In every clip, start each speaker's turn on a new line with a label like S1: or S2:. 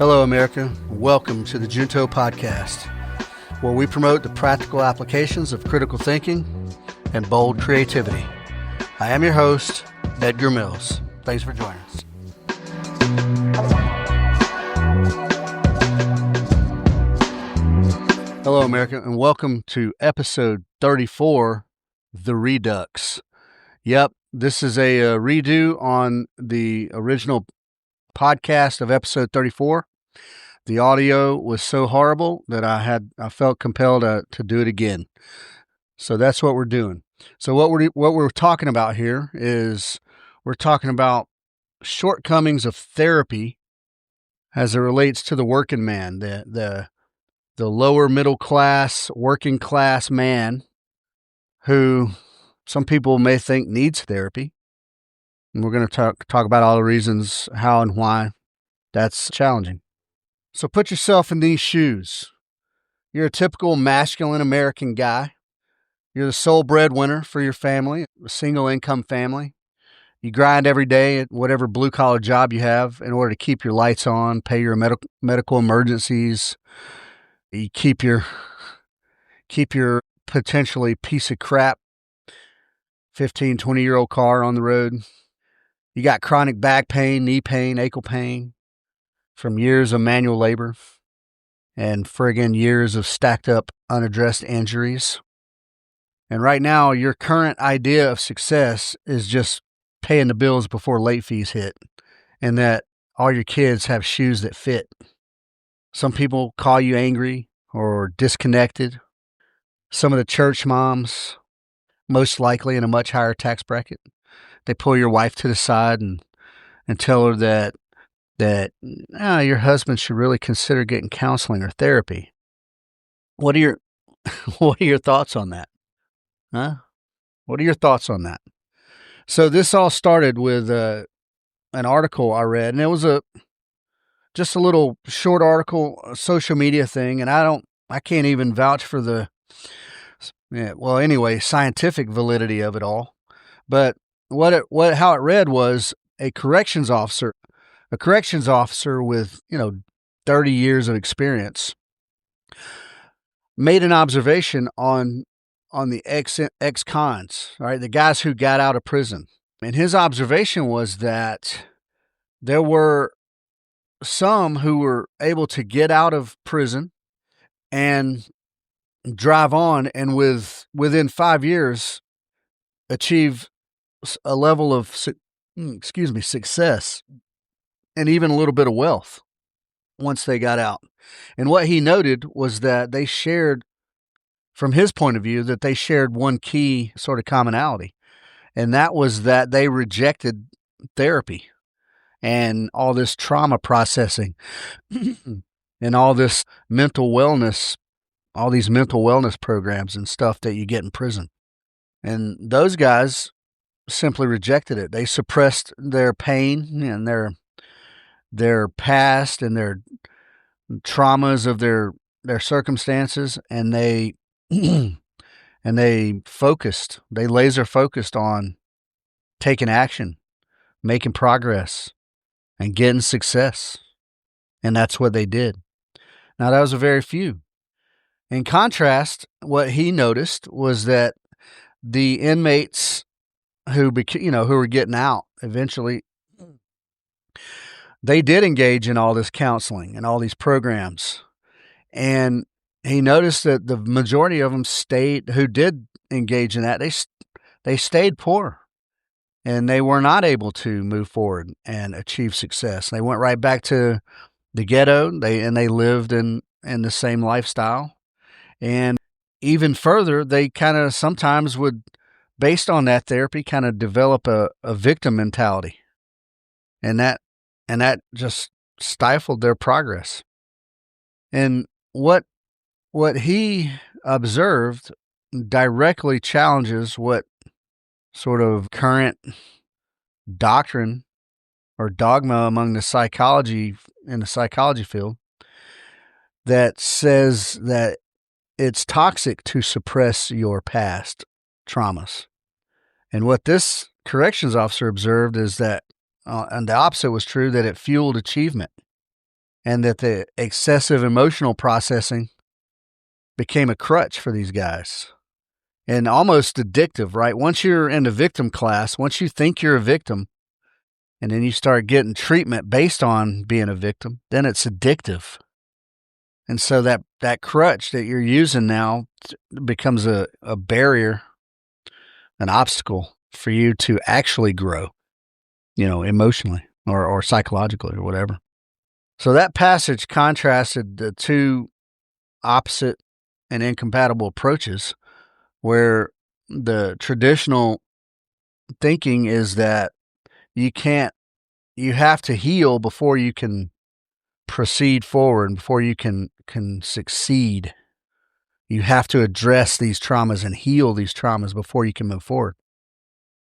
S1: Hello, America. Welcome to the Junto Podcast, where we promote the practical applications of critical thinking and bold creativity. I am your host, Edgar Mills. Thanks for joining us. Hello, America, and welcome to episode 34, The REDUX. Yep, this is a redo on the original podcast of episode 34. The audio was so horrible that I felt compelled to do it again. So that's what we're doing. So what we're talking about here is we're talking about shortcomings of therapy as it relates to the working man, the lower middle class, working class man who some people may think needs therapy. And we're going to talk about all the reasons how and why that's challenging. So put yourself in these shoes. You're a typical masculine American guy. You're the sole breadwinner for your family, a single income family. You grind every day at whatever blue collar job you have in order to keep your lights on, pay your medical emergencies. You keep your potentially piece of crap 15, 20-year-old car on the road. You got chronic back pain, knee pain, ankle pain from years of manual labor and friggin' years of stacked up unaddressed injuries. And right now, your current idea of success is just paying the bills before late fees hit and that all your kids have shoes that fit. Some people call you angry or disconnected. Some of the church moms, most likely in a much higher tax bracket, they pull your wife to the side and tell her that your husband should really consider getting counseling or therapy. What are your thoughts on that? Huh? What are your thoughts on that? So this all started with an article I read, and it was just a little short article, a social media thing, and I can't even vouch for the scientific validity of it all. But how it read was a corrections officer with 30 years of experience made an observation on the ex-cons, right? The guys who got out of prison. And his observation was that there were some who were able to get out of prison and drive on and within 5 years achieve a level of success and even a little bit of wealth once they got out. And what he noted was that they shared, from his point of view, that they shared one key sort of commonality. And that was that they rejected therapy and all this trauma processing and all this mental wellness, all these mental wellness programs and stuff that you get in prison. And those guys simply rejected it. They suppressed their pain and their past and their traumas of their circumstances, and they laser focused on taking action, making progress, and getting success. And that's what they did. Now, that was a very few. In contrast, what he noticed was that the inmates who were getting out eventually, they did engage in all this counseling and all these programs. And he noticed that the majority of them who did engage in that, they stayed poor and they were not able to move forward and achieve success. They went right back to the ghetto. They lived in the same lifestyle. And even further, they kind of sometimes would, based on that therapy, kind of develop a victim mentality. And that just stifled their progress. And what he observed directly challenges what sort of current doctrine or dogma in the psychology field that says that it's toxic to suppress your past traumas. And what this corrections officer observed is that, and the opposite was true, that it fueled achievement. and that the excessive emotional processing became a crutch for these guys and almost addictive, right? Once you're in the victim class, once you think you're a victim, and then you start getting treatment based on being a victim, then it's addictive. And so that crutch that you're using now becomes a barrier, an obstacle for you to actually grow, emotionally or psychologically or whatever. So that passage contrasted the two opposite and incompatible approaches, where the traditional thinking is that you have to heal before you can proceed forward, before you can succeed. You have to address these traumas and heal these traumas before you can move forward.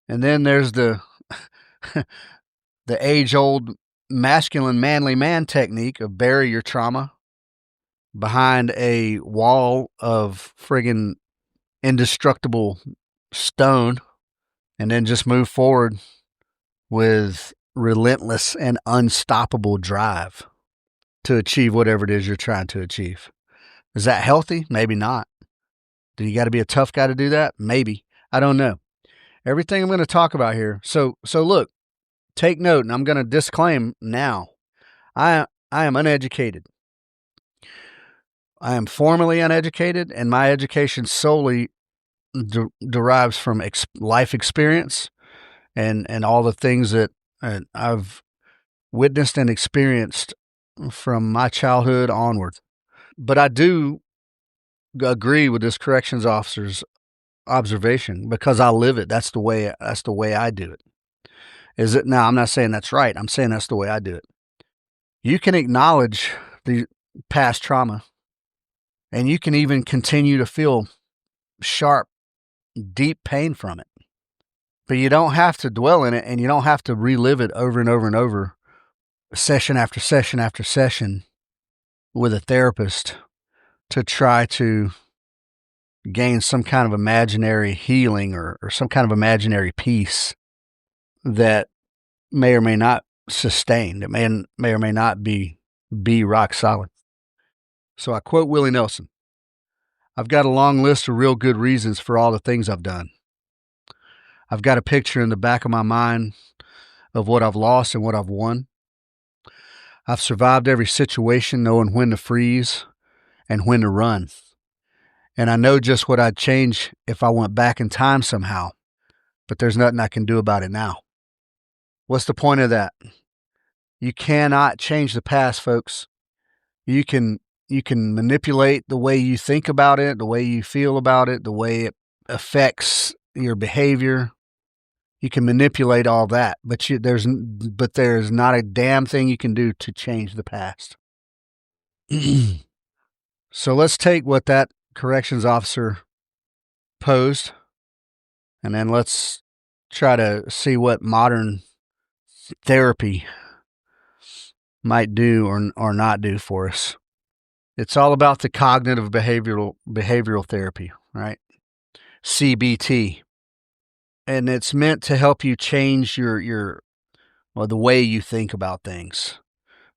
S1: And then there's the age-old masculine manly man technique of bury your trauma behind a wall of friggin' indestructible stone and then just move forward with relentless and unstoppable drive to achieve whatever it is you're trying to achieve. Is that healthy? Maybe not. Do you got to be a tough guy to do that? Maybe. I don't know. Everything I'm going to talk about here. So look, take note, and I'm going to disclaim now. I am uneducated. I am formally uneducated, and my education solely derives from life experience and all the things that I've witnessed and experienced from my childhood onward. But I do agree with this corrections officer's observation because I live it. That's the way I do it. Is it now? I'm not saying that's right. I'm saying that's the way I do it. You can acknowledge the past trauma, and you can even continue to feel sharp, deep pain from it. But you don't have to dwell in it, and you don't have to relive it over and over and over, session after session after session with a therapist to try to gain some kind of imaginary healing or some kind of imaginary peace that may or may not sustain, that may or may not be rock solid. So I quote Willie Nelson, "I've got a long list of real good reasons for all the things I've done. I've got a picture in the back of my mind of what I've lost and what I've won. I've survived every situation knowing when to freeze and when to run. And I know just what I'd change if I went back in time somehow, but there's nothing I can do about it now." What's the point of that? You cannot change the past, folks. You can manipulate the way you think about it, the way you feel about it, the way it affects your behavior. You can manipulate all that, but there's not a damn thing you can do to change the past. So let's take what that corrections officer posed, and then let's try to see what modern therapy might do or not do for us. It's all about the cognitive behavioral therapy, right? CBT. And it's meant to help you change the way you think about things.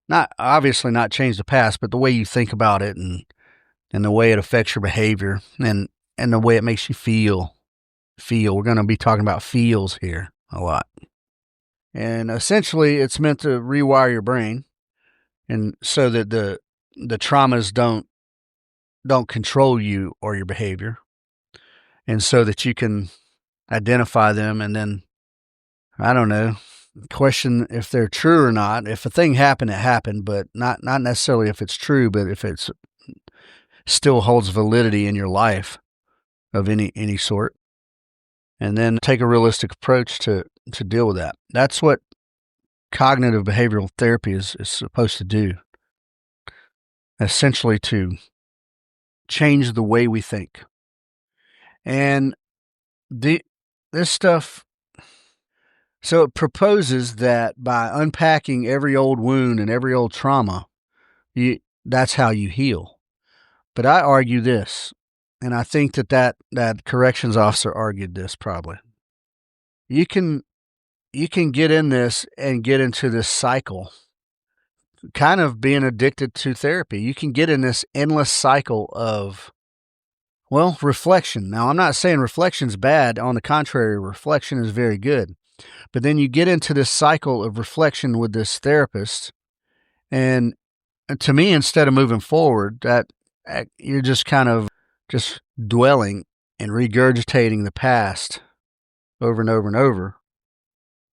S1: Not obviously not change the past, but the way you think about it and the way it affects your behavior and the way it makes you feel. We're going to be talking about feels here a lot. And essentially it's meant to rewire your brain and so that the traumas don't control you or your behavior. And so that you can identify them and then, I don't know, question if they're true or not. If a thing happened, it happened, but not necessarily if it's true, but if it's still holds validity in your life of any sort. And then take a realistic approach to deal with that. That's what cognitive behavioral therapy is supposed to do. Essentially to change the way we think. And this stuff, so it proposes that by unpacking every old wound and every old trauma, that's how you heal. But I argue this, and I think that corrections officer argued this probably. You can get in this and get into this cycle kind of being addicted to therapy. You can get in this endless cycle of, well, reflection. Now, I'm not saying reflection's bad. On the contrary, reflection is very good. But then you get into this cycle of reflection with this therapist, and to me, instead of moving forward, that you're just kind of just dwelling and regurgitating the past over and over and over.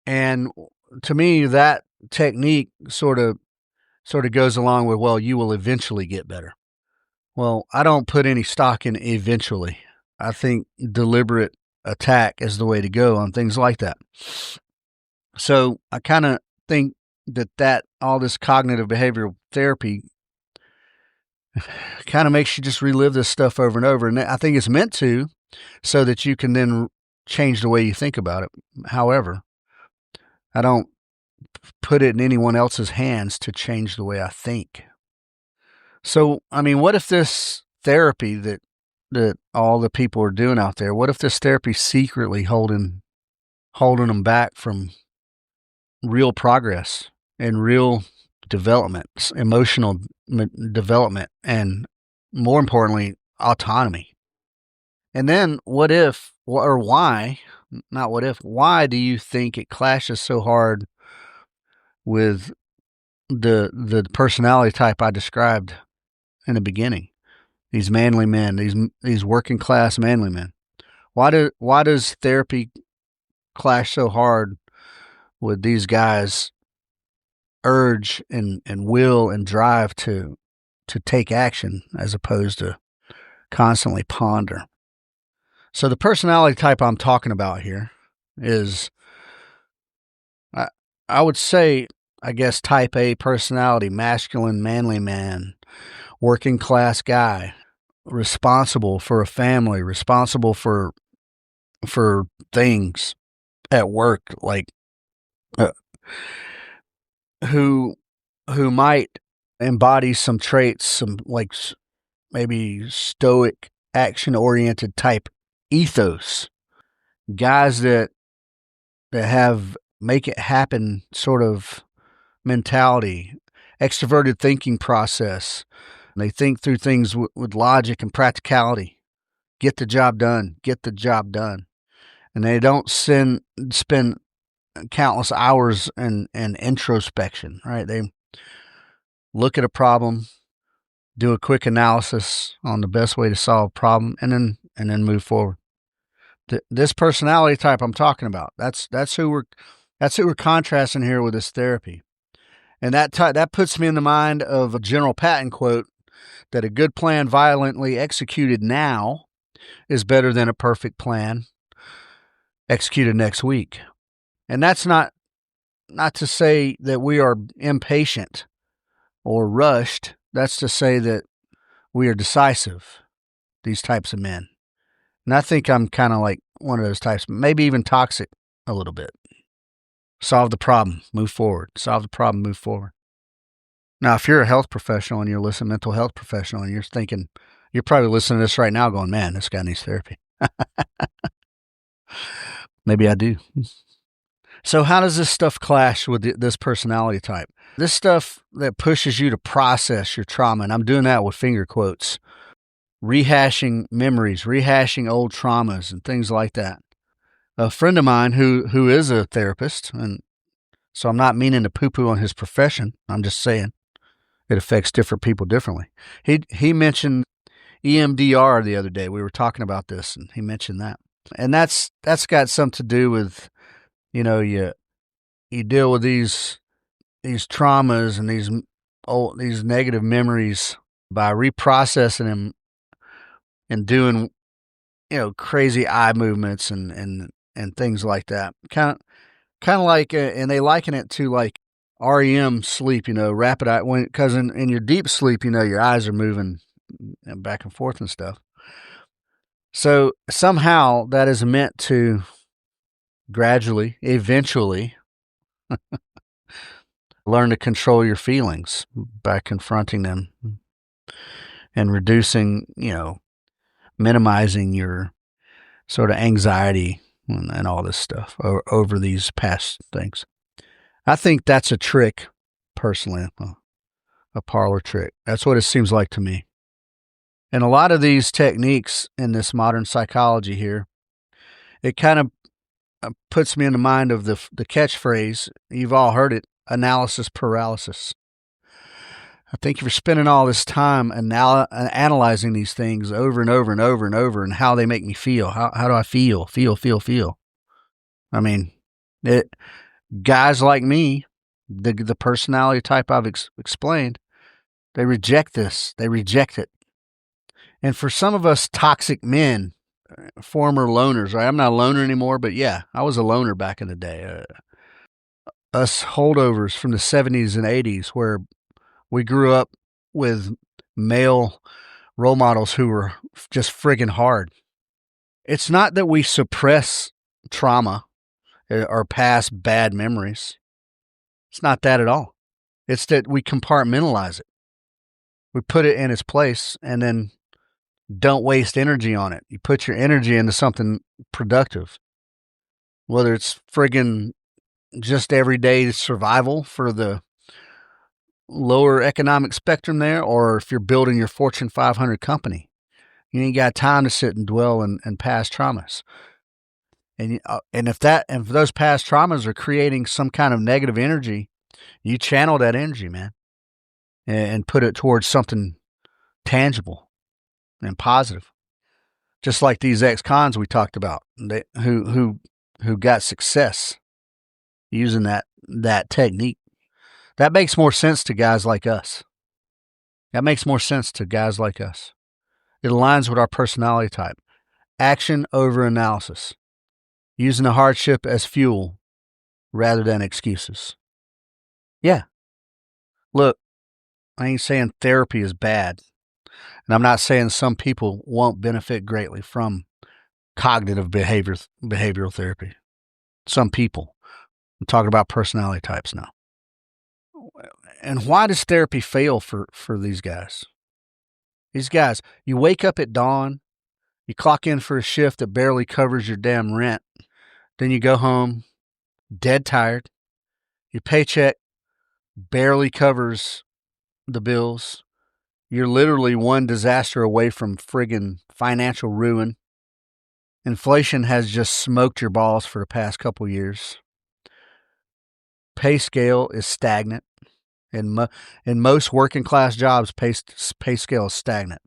S1: And to me, that technique sort of goes along with, well, you will eventually get better. Well, I don't put any stock in eventually. I think deliberate attack is the way to go on things like that. So I kind of think that all this cognitive behavioral therapy kind of makes you just relive this stuff over and over. And I think it's meant to, so that you can then change the way you think about it. However, I don't put it in anyone else's hands to change the way I think. So, I mean, what if this therapy that all the people are doing out there, what if this therapy secretly holding them back from real progress and real development, emotional development, and more importantly, autonomy? And then what if, or why, not what if, why do you think it clashes so hard with the personality type I described in the beginning? These manly men, these working class manly men. Why does therapy clash so hard with these guys' urge and will and drive to take action as opposed to constantly ponder? So the personality type I'm talking about here is, I would say, I guess, type A personality, masculine, manly man, working class guy, responsible for a family, responsible for things at work, like who might embody some traits, some like maybe stoic, action-oriented type ethos. Guys that have make it happen sort of mentality, extroverted thinking process. They think through things with logic and practicality. Get the job done. And they don't spend countless hours in introspection, right? They look at a problem, do a quick analysis on the best way to solve a problem, and then move forward. This personality type I'm talking about, that's who we're contrasting here with this therapy. And that puts me in the mind of a General Patton quote, that a good plan violently executed now is better than a perfect plan executed next week. And that's not to say that we are impatient or rushed. That's to say that we are decisive, these types of men. And I think I'm kind of like one of those types, maybe even toxic a little bit. Solve the problem, move forward. Solve the problem, move forward. Now, if you're a health professional and you're listening, mental health professional, and you're thinking, you're probably listening to this right now going, man, this guy needs therapy. Maybe I do. So how does this stuff clash with this personality type? This stuff that pushes you to process your trauma, and I'm doing that with finger quotes, rehashing memories, rehashing old traumas and things like that. A friend of mine who is a therapist, and so I'm not meaning to poo-poo on his profession, I'm just saying it affects different people differently. He mentioned EMDR the other day. We were talking about this, and he mentioned that. And that's got something to do with, you deal with these traumas and these negative memories by reprocessing them and doing, crazy eye movements and things like that. Kind of like, and they liken it to like REM sleep, rapid eye, because in your deep sleep, your eyes are moving back and forth and stuff. So somehow that is meant to gradually, eventually, learn to control your feelings by confronting them and reducing, minimizing your sort of anxiety and all this stuff over these past things. I think that's a trick, personally. a parlor trick. That's what it seems like to me. And a lot of these techniques in this modern psychology here, it kind of puts me in the mind of the catchphrase. You've all heard it: analysis paralysis. I think if you're spending all this time analyzing these things over and over and over and over, and how they make me feel, how do I feel? I mean, guys like me, the personality type I've explained, they reject this. They reject it. And for some of us toxic men, former loners, right? I'm not a loner anymore, but yeah, I was a loner back in the day. Us holdovers from the 70s and 80s, where we grew up with male role models who were just friggin' hard. It's not that we suppress trauma or past bad memories. It's not that at all. It's that we compartmentalize it. We put it in its place and then don't waste energy on it. You put your energy into something productive, whether it's friggin' just everyday survival for the lower economic spectrum there, or if you're building your Fortune 500 company. You ain't got time to sit and dwell in past traumas. And if those past traumas are creating some kind of negative energy, you channel that energy, man, and put it towards something tangible and positive. Just like these ex-cons we talked about, who got success using that technique. That makes more sense to guys like us. It aligns with our personality type. Action over analysis. Using the hardship as fuel rather than excuses. Yeah. Look, I ain't saying therapy is bad. And I'm not saying some people won't benefit greatly from cognitive behavioral therapy. Some people. I'm talking about personality types now. And why does therapy fail for these guys? These guys, you wake up at dawn, you clock in for a shift that barely covers your damn rent. Then you go home, dead tired. Your paycheck barely covers the bills. You're literally one disaster away from friggin' financial ruin. Inflation has just smoked your balls for the past couple years. Pay scale is stagnant. In most working class jobs, pay scale is stagnant,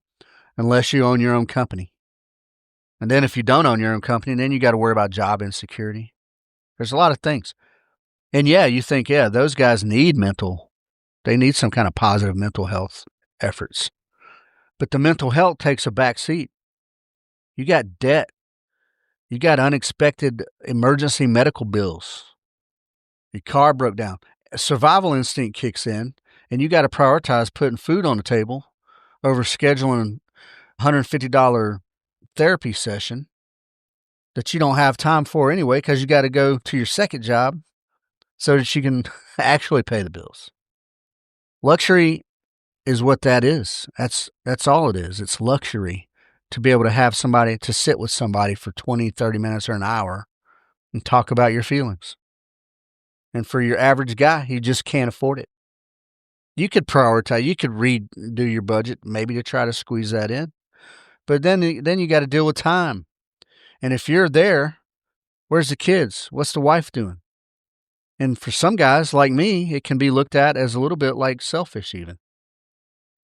S1: unless you own your own company. And then if you don't own your own company, then you got to worry about job insecurity. There's a lot of things. And yeah, you think, yeah, those guys need they need some kind of positive mental health efforts. But the mental health takes a back seat. You got debt. You got unexpected emergency medical bills. Your car broke down. A survival instinct kicks in, and you got to prioritize putting food on the table over scheduling a $150 therapy session that you don't have time for anyway, because you got to go to your second job so that you can actually pay the bills. Luxury is what that is. That's all it is. It's luxury to be able to have somebody, to sit with somebody for 20, 30 minutes or an hour and talk about your feelings. And for your average guy, he just can't afford it. You could prioritize, you could redo your budget maybe to try to squeeze that in. But then you got to deal with time. And if you're there, where's the kids? What's the wife doing? And for some guys like me, it can be looked at as a little bit like selfish even.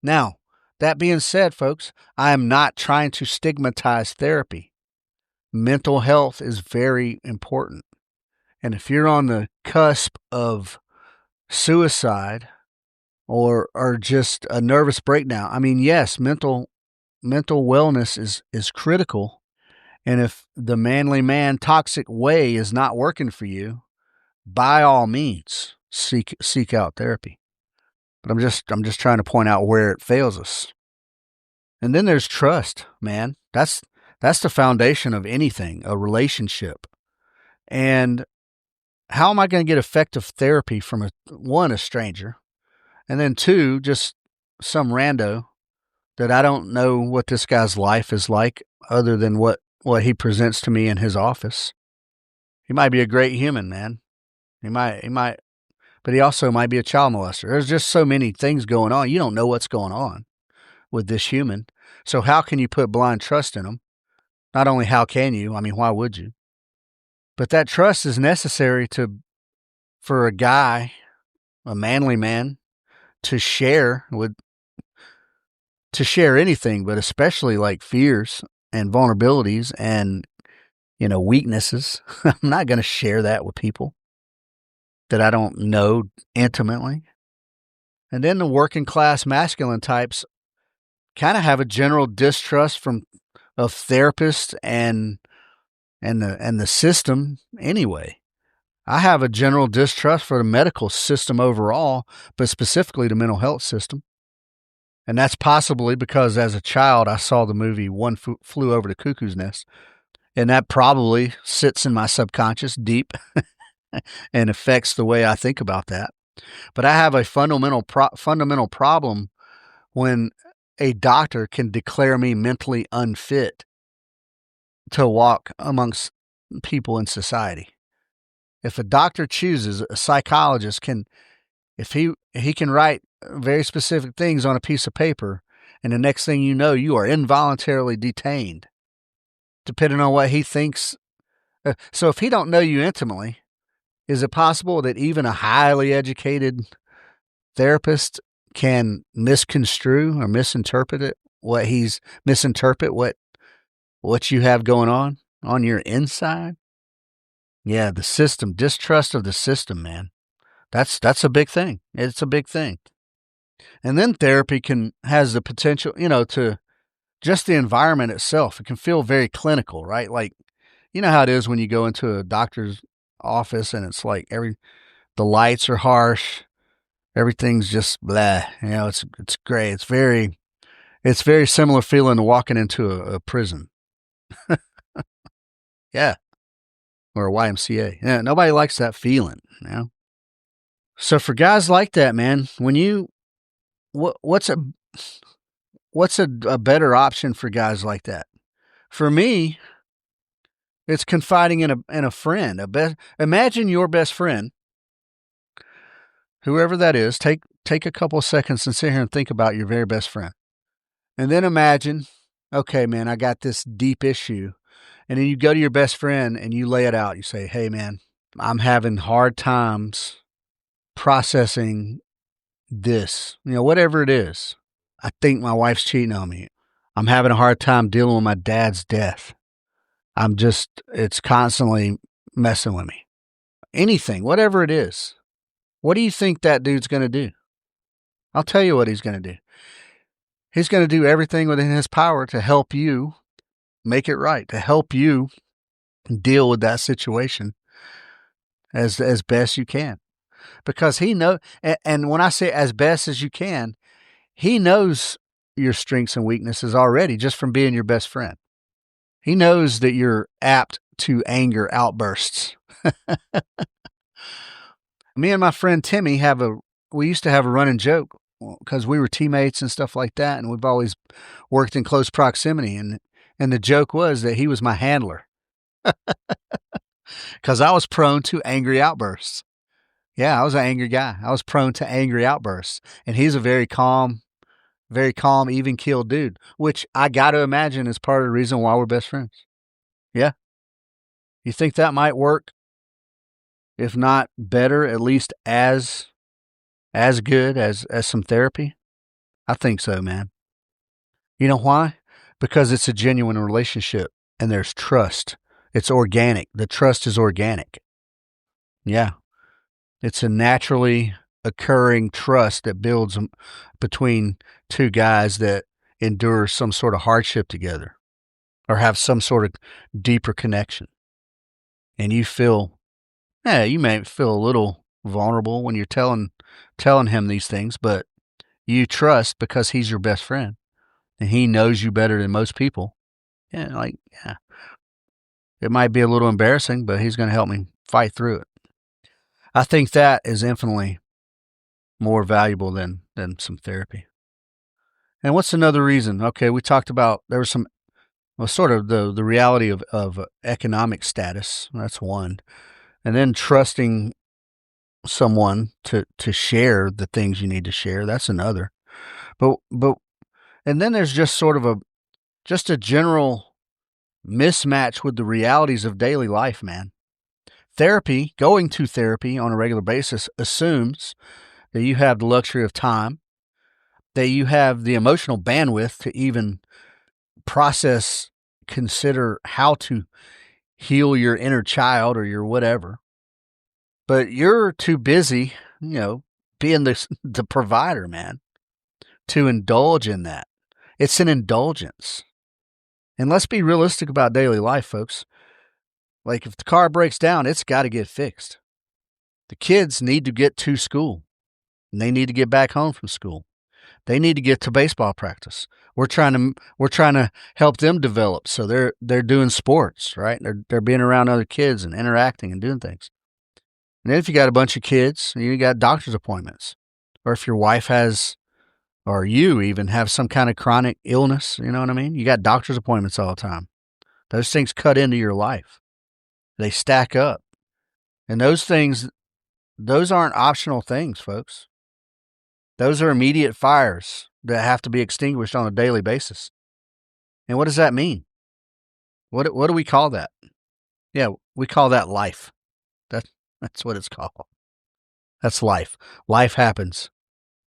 S1: Now, that being said, folks, I am not trying to stigmatize therapy. Mental health is very important. And if you're on the cusp of suicide or just a nervous breakdown, I mean, yes, mental wellness is critical. And if the manly man toxic way is not working for you, by all means, seek out therapy. But I'm just trying to point out where it fails us. And then there's trust, man. That's the foundation of anything, a relationship. And how am I going to get effective therapy from a stranger, and then two, just some rando that I don't know what this guy's life is like other than what he presents to me in his office. He might be a great human, man. He might but he also might be a child molester. There's just so many things going on. You don't know what's going on with this human. So how can you put blind trust in him? Not only how can you, I mean, why would you? But that trust is necessary for a guy, a manly man, to share anything, but especially like fears and vulnerabilities and, weaknesses. I'm not going to share that with people that I don't know intimately. And then the working class masculine types kind of have a general distrust of therapists and the system anyway. I have a general distrust for the medical system overall, but specifically the mental health system. And that's possibly because as a child, I saw the movie One Flew Over the Cuckoo's Nest. And that probably sits in my subconscious deep and affects the way I think about that. But I have a fundamental problem when a doctor can declare me mentally unfit to walk amongst people in society. If a doctor chooses, a psychologist can, if he can write very specific things on a piece of paper, and the next thing you know, you are involuntarily detained, depending on what he thinks. So if he don't know you intimately, is it possible that even a highly educated therapist can misconstrue or misinterpret what you have going on your inside? Yeah, the system, distrust of the system, man. That's a big thing. It's a big thing. And then therapy has the potential, to just the environment itself. It can feel very clinical, right? Like, you know how it is when you go into a doctor's office and it's like the lights are harsh, everything's just blah. It's great. It's very similar feeling to walking into a prison. Yeah. Or a YMCA. Yeah, nobody likes that feeling, So for guys like that, man, what's a better option for guys like that? For me, it's confiding in a friend. Imagine your best friend, whoever that is. Take a couple of seconds and sit here and think about your very best friend. And then imagine, okay, man, I got this deep issue. And then you go to your best friend and you lay it out. You say, hey, man, I'm having hard times processing this, whatever it is. I think my wife's cheating on me. I'm having a hard time dealing with my dad's death. It's constantly messing with me. Anything, whatever it is. What do you think that dude's going to do? I'll tell you what he's going to do. He's going to do everything within his power to help you make it right, to help you deal with that situation as best you can. Because he knows, and when I say as best as you can, he knows your strengths and weaknesses already just from being your best friend. He knows that you're apt to anger outbursts. Me and my friend Timmy we used to have a running joke because we were teammates and stuff like that, and we've always worked in close proximity, and the joke was that he was my handler because I was prone to angry outbursts. Yeah, I was an angry guy. I was prone to angry outbursts, and he's a very calm, even-keeled dude, which I got to imagine is part of the reason why we're best friends. Yeah. You think that might work? If not better, at least as good as some therapy? I think so, man. You know why? Because it's a genuine relationship and there's trust. It's organic. The trust is organic. Yeah. It's a naturally occurring trust that builds between two guys that endure some sort of hardship together or have some sort of deeper connection. And you may feel a little vulnerable when you're telling him these things, but you trust because he's your best friend and he knows you better than most people. Yeah. It might be a little embarrassing, but he's going to help me fight through it. I think that is infinitely more valuable than some therapy. And what's another reason? Okay, we talked about there was some sort of the reality of economic status. That's one. And then trusting someone to share the things you need to share. That's another. But and then there's just sort of a general mismatch with the realities of daily life, man. Therapy, going to therapy on a regular basis, assumes that you have the luxury of time, that you have the emotional bandwidth to even process, consider how to heal your inner child or your whatever. But you're too busy, being the provider, man, to indulge in that. It's an indulgence. And let's be realistic about daily life, folks. Like, if the car breaks down, it's got to get fixed. The kids need to get to school, and they need to get back home from school. They need to get to baseball practice. We're trying to help them develop, so they're doing sports, right? They're being around other kids and interacting and doing things. And then if you got a bunch of kids, you got doctor's appointments, or if your wife has, or you even have some kind of chronic illness, you know what I mean? You got doctor's appointments all the time. Those things cut into your life. They stack up. And those aren't optional things, folks. Those are immediate fires that have to be extinguished on a daily basis. And what does that mean? What do we call that? Yeah, we call that life. That's what it's called. That's life. Life happens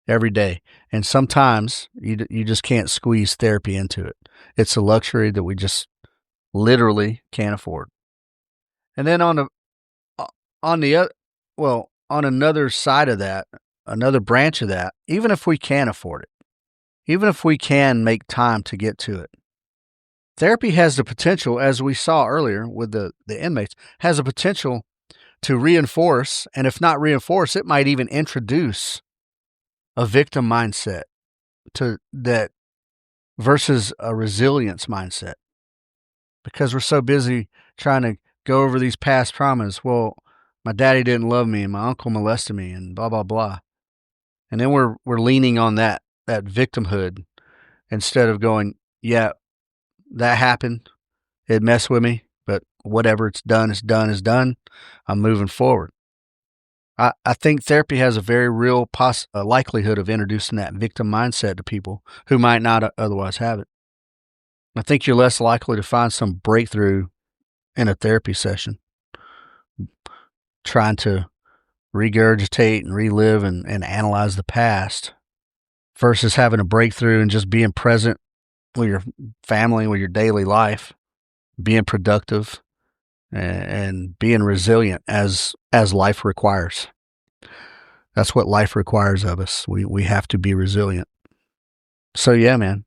S1: every day. And sometimes you just can't squeeze therapy into it. It's a luxury that we just literally can't afford. And then on another side of that, another branch of that, even if we can afford it, even if we can make time to get to it, therapy has the potential, as we saw earlier with the inmates, has a potential to reinforce, and if not reinforce, it might even introduce a victim mindset to that versus a resilience mindset. Because we're so busy trying to go over these past traumas. Well, my daddy didn't love me and my uncle molested me and blah, blah, blah. And then we're leaning on that victimhood instead of going, yeah, that happened. It messed with me, but whatever, it's done, it's done, it's done. I'm moving forward. I think therapy has a very real likelihood of introducing that victim mindset to people who might not otherwise have it. I think you're less likely to find some breakthrough in a therapy session, trying to regurgitate and relive and analyze the past versus having a breakthrough and just being present with your family, with your daily life, being productive and being resilient as life requires. That's what life requires of us. We have to be resilient. So yeah, man,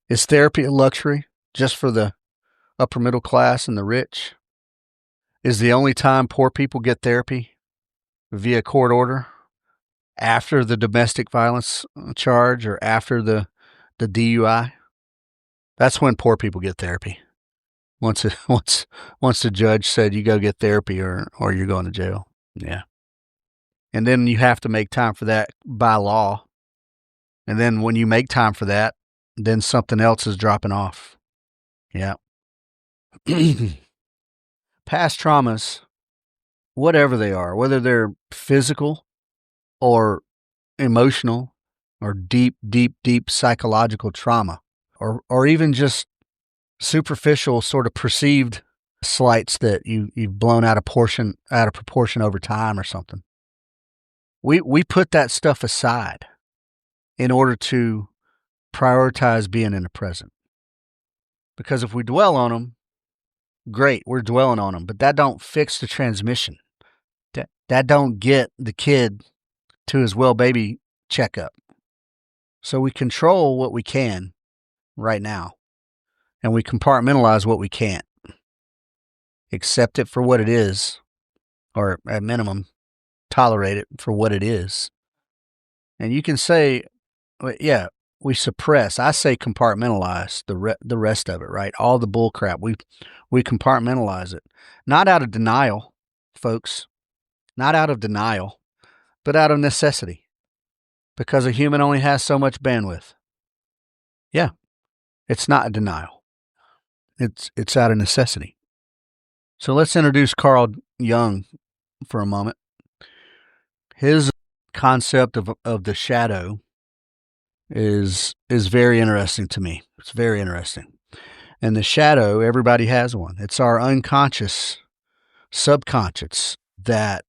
S1: is therapy a luxury just for the upper middle class and the rich? Is the only time poor people get therapy via court order after the domestic violence charge or after the DUI? That's when poor people get therapy. Once the judge said you go get therapy or you're going to jail. Yeah. And then you have to make time for that by law. And then when you make time for that, then something else is dropping off. Yeah. Past traumas, whatever they are, whether they're physical or emotional or deep psychological trauma, or even just superficial sort of perceived slights that you've blown out of proportion over time or something. We put that stuff aside in order to prioritize being in the present. Because if we dwell on them, great, we're dwelling on them, but that don't fix the transmission. That don't get the kid to his well baby checkup. So we control what we can right now, and we compartmentalize what we can't. Accept it for what it is, or at minimum, tolerate it for what it is. And you can say, yeah, we suppress. I say compartmentalize the rest of it, right? All the bull crap. We compartmentalize it. Not out of denial, folks. Not out of denial, but out of necessity. Because a human only has so much bandwidth. Yeah, it's not a denial. It's out of necessity. So let's introduce Carl Jung for a moment. His concept of the shadow is very interesting to me. It's very interesting. And the shadow, everybody has one. It's our unconscious, subconscious, that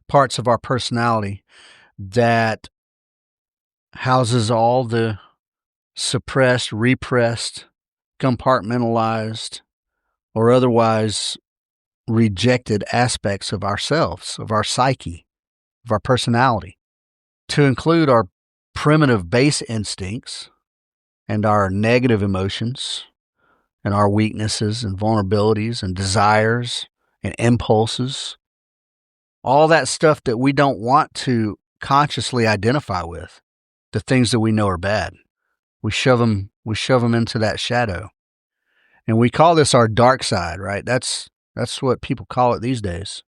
S1: parts of our personality that houses all the suppressed, repressed, compartmentalized, or otherwise rejected aspects of ourselves, of our psyche, of our personality, to include our primitive base instincts and our negative emotions and our weaknesses and vulnerabilities and desires and impulses, all that stuff that we don't want to consciously identify with, the things that we know are bad. We shove them into that shadow. And we call this our dark side, right? That's what people call it these days.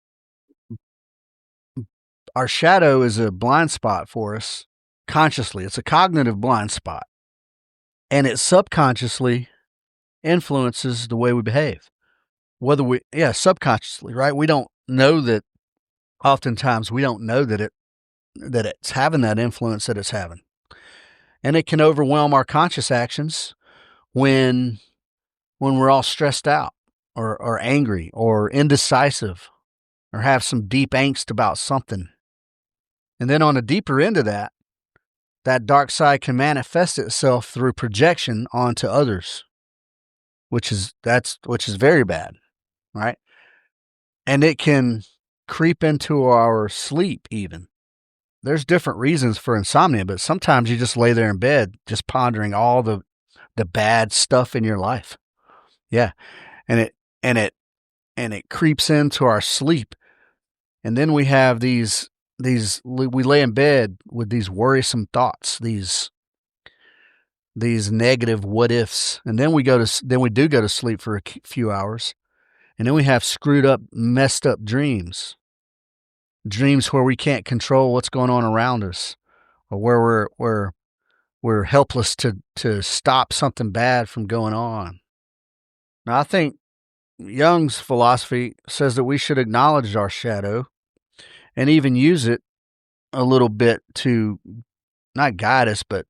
S1: Our shadow is a blind spot for us consciously. It's a cognitive blind spot. And it subconsciously influences the way we behave. Subconsciously, right? We don't know that. Oftentimes we don't know that it's having that influence that it's having. And it can overwhelm our conscious actions when we're all stressed out or angry or indecisive or have some deep angst about something. And then on the deeper end of that dark side can manifest itself through projection onto others, which is very bad, right? And it can creep into our sleep even. There's different reasons for insomnia, but sometimes you just lay there in bed just pondering all the bad stuff in your life. Yeah. And it creeps into our sleep. And then we have we lay in bed with these worrisome thoughts, these negative what ifs. And then we do go to sleep for a few hours. And then we have screwed up, messed up dreams where we can't control what's going on around us, or where we're helpless to stop something bad from going on. Now, I think Jung's philosophy says that we should acknowledge our shadow and even use it a little bit to not guide us, but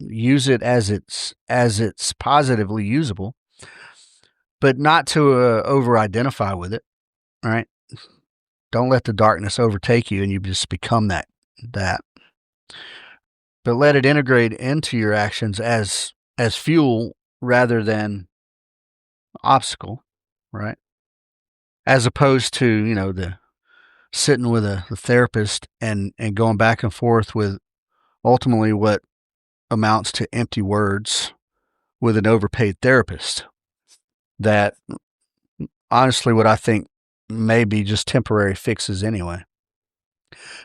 S1: use it as it's positively usable, but not to over-identify with it, right? Don't let the darkness overtake you and you just become that. But let it integrate into your actions as fuel rather than obstacle, right? As opposed to, the sitting with a therapist and going back and forth with ultimately what amounts to empty words with an overpaid therapist that honestly what I think may be just temporary fixes anyway.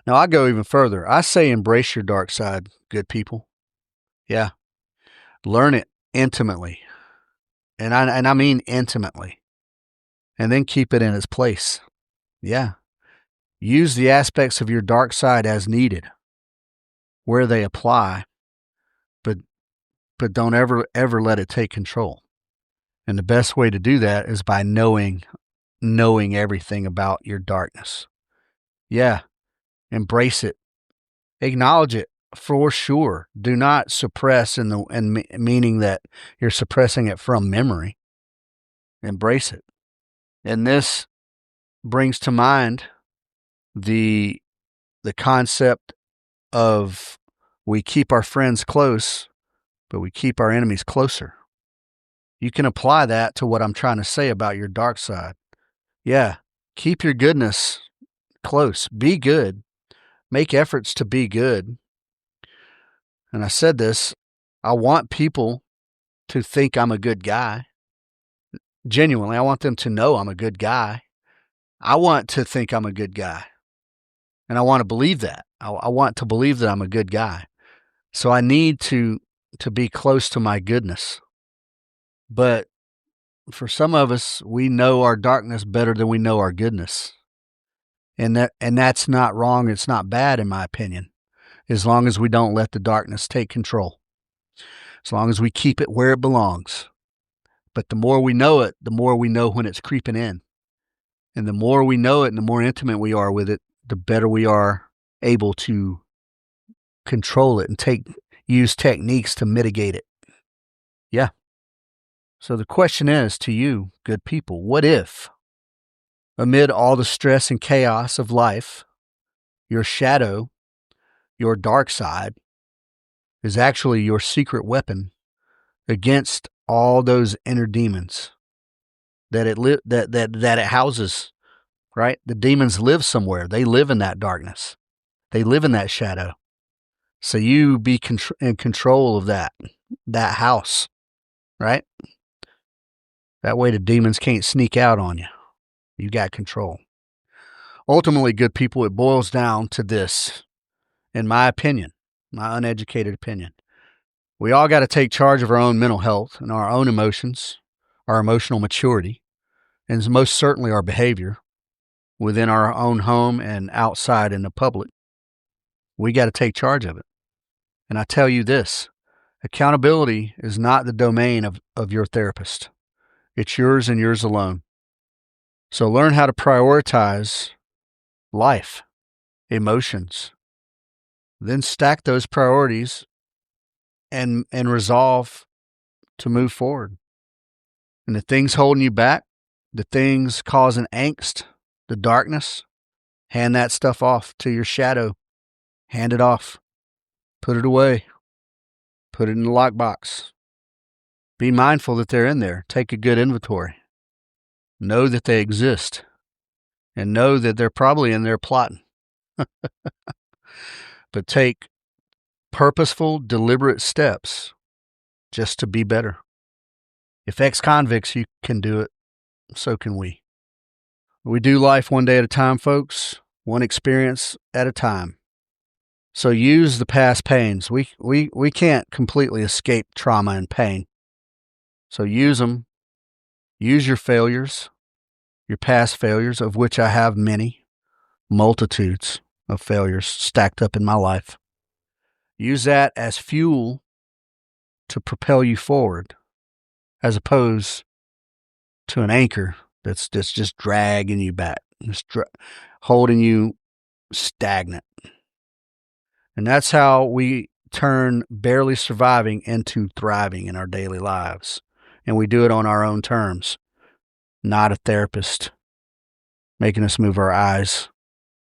S1: Now, I go even further. I say embrace your dark side, good people. Yeah. Learn it intimately. And I mean intimately. And then keep it in its place. Yeah. Use the aspects of your dark side as needed, where they apply, but don't ever let it take control. And the best way to do that is by knowing everything about your darkness. Yeah. Embrace it. Acknowledge it for sure. Do not suppress meaning that you're suppressing it from memory. Embrace it. And this brings to mind the concept of we keep our friends close, but we keep our enemies closer. You can apply that to what I'm trying to say about your dark side. Yeah, keep your goodness close. Be good. Make efforts to be good. And I said this, I want people to think I'm a good guy. Genuinely, I want them to know I'm a good guy. I want to think I'm a good guy. And I want to believe that. I want to believe that I'm a good guy. So I need to be close to my goodness. But for some of us, we know our darkness better than we know our goodness. And that's not wrong. It's not bad, in my opinion, as long as we don't let the darkness take control. As long as we keep it where it belongs. But the more we know it, the more we know when it's creeping in. And the more we know it and the more intimate we are with it, the better we are able to control it and use techniques to mitigate it. Yeah. So the question is to you, good people, what if, amid all the stress and chaos of life, your shadow, your dark side, is actually your secret weapon against all those inner demons that it houses, right? The demons live somewhere. They live in that darkness. They live in that shadow. So you be in control of that house, right? That way the demons can't sneak out on you. You got control. Ultimately, good people, it boils down to this, in my opinion, my uneducated opinion. We all got to take charge of our own mental health and our own emotions, our emotional maturity, and most certainly our behavior within our own home and outside in the public. We got to take charge of it. And I tell you this, accountability is not the domain of your therapist. It's yours and yours alone. So learn how to prioritize life, emotions, then stack those priorities and resolve to move forward. And the things holding you back, the things causing angst, the darkness, hand that stuff off to your shadow. Hand it off. Put it away. Put it in the lockbox. Be mindful that they're in there. Take a good inventory. Know that they exist. And know that they're probably in there plotting. But take purposeful, deliberate steps just to be better. If ex-convicts can do it, so can we. We do life one day at a time, folks. One experience at a time. So use the past pains. We can't completely escape trauma and pain. So use them. Use your failures, your past failures, of which I have many, multitudes of failures stacked up in my life. Use that as fuel to propel you forward, as opposed to an anchor that's just dragging you back, holding you stagnant. And that's how we turn barely surviving into thriving in our daily lives. And we do it on our own terms, not a therapist making us move our eyes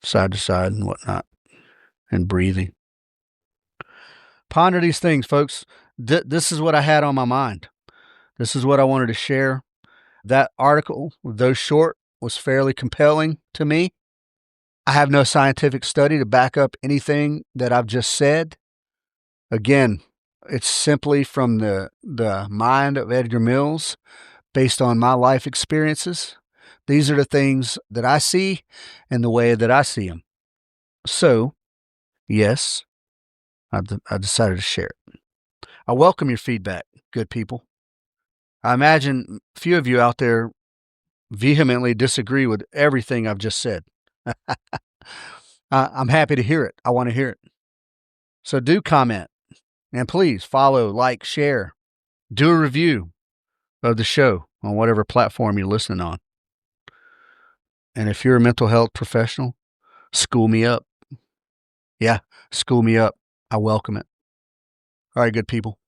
S1: side to side and whatnot, and breathing. Ponder these things, folks. This is what I had on my mind. This is what I wanted to share. That article, though short, was fairly compelling to me. I have no scientific study to back up anything that I've just said. Again, it's simply from the mind of Edgar Mills, based on my life experiences. These are the things that I see and the way that I see them. So, yes, I decided to share it. I welcome your feedback, good people. I imagine a few of you out there vehemently disagree with everything I've just said. I'm happy to hear it. I want to hear it. So do comment, and please follow, like, share. Do a review of the show on whatever platform you're listening on. And if you're a mental health professional, school me up. Yeah, school me up. I welcome it. All right, good people.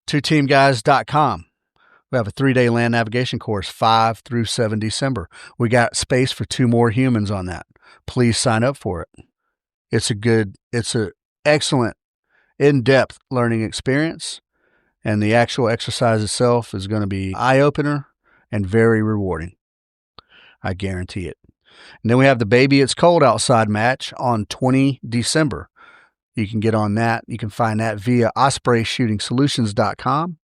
S1: twoteamguys.com. We have a 3-day land navigation course, 5 through 7 December. We got space for 2 more humans on that. Please sign up for it. It's an excellent, in-depth learning experience, and the actual exercise itself is going to be eye-opener and very rewarding. I guarantee it. And then we have the Baby It's Cold Outside match on 20 December. You can get on that. You can find that via ospreyshootingsolutions.com.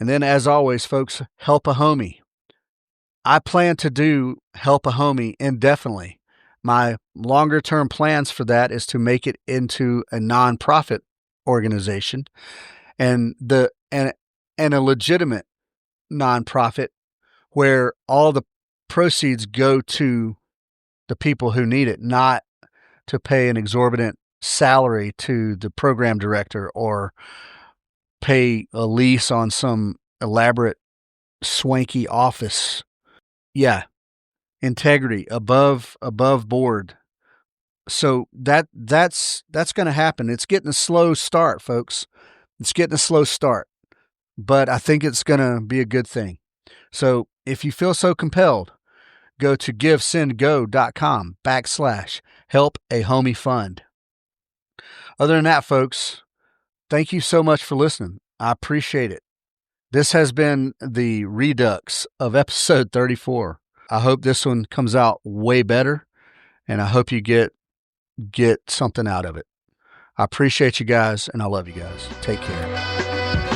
S1: And then, as always, folks, help a homie. I plan to do help a homie indefinitely. My longer-term plans for that is to make it into a nonprofit organization and a legitimate nonprofit where all the proceeds go to the people who need it, not to pay an exorbitant salary to the program director or pay a lease on some elaborate, swanky office. Yeah, integrity, above board, So that's going to happen. It's getting a slow start, folks. It's getting a slow start, but I think it's going to be a good thing. So if you feel so compelled, go to givesendgo.com/help-a-homie-fund. Other than that, folks, thank you so much for listening. I appreciate it. This has been the Redux of episode 34. I hope this one comes out way better, and I hope you get something out of it. I appreciate you guys, and I love you guys. Take care.